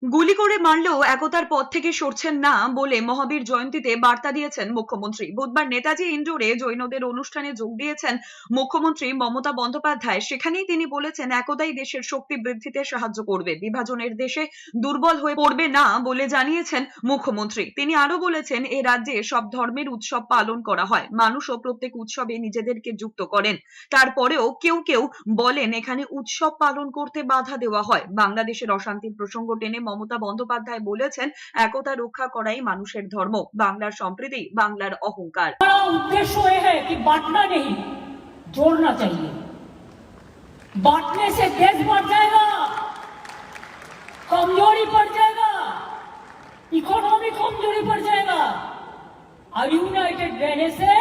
গুলি করে মারলেও একতার পথ থেকে সরছেন না বলে মহাবীর জয়ন্তীতে বার্তা দিয়েছেন মুখ্যমন্ত্রী। বুধবার নেতাজি ইন্ডোরে জৈনদের অনুষ্ঠানে যোগ দিয়েছেন মুখ্যমন্ত্রী মমতা বন্দ্যোপাধ্যায়। সেখানেই তিনি বলেছেন, একতাই দেশের শক্তি বৃদ্ধিতে সাহায্য করবে, বিভাজনের দেশে দুর্বল হয়ে পড়বে না বলে জানিয়েছেন মুখ্যমন্ত্রী। তিনি আরো বলেছেন, এ রাজ্যে সব ধর্মের উৎসব পালন করা হয়, মানুষও প্রত্যেক উৎসবে নিজেদেরকে যুক্ত করেন। তারপরেও কেউ কেউ বলেন এখানে উৎসব পালন করতে বাধা দেওয়া হয়। বাংলাদেশের অশান্তির প্রসঙ্গ টেনে মমতা বন্দ্যোপাধ্যায় বলেছেন, একতা রক্ষা করাই মানুষের ধর্ম, বাংলার সম্প্রীতি বাংলার অহংকার। उद्देश्य ये है कि बांटना नहीं, जोड़ना चाहिए। बांटने से देश बढ़ जाएगा, कमजोरी बढ़ जाएगा, इकोनॉमी कमजोरी बढ़ जाएगा। और यूनाइटेड रहने से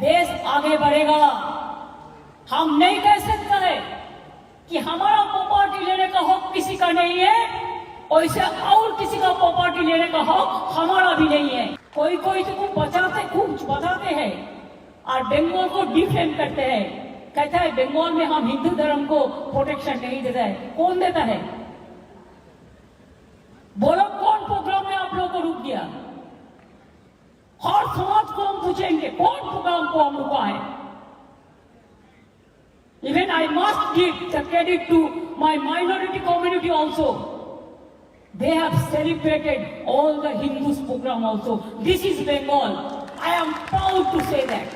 देश आगे बढ़ेगा। हम नहीं कह सकते हैं कि हमारा प्रॉपर्टी लेने का हक किसी का नहीं है, वैसे और किसी का प्रॉपर्टी लेने का हक हमारा भी नहीं है। कोई कोई तो खूब बताते हैं और बंगाल को डिफेंड करते हैं, कहता है बंगाल में हम हिंदू धर्म को प्रोटेक्शन नहीं देता है। कौन देता है? बोलो कौन प्रोग्राम में आप लोगों को रुक दिया? हर समाज को हम पूछेंगे कौन प्रोग्राम को हम रुका है। Even I must give the credit to my minority community also. They have celebrated all the Hindus program also. This is Bengal. I am proud to say that.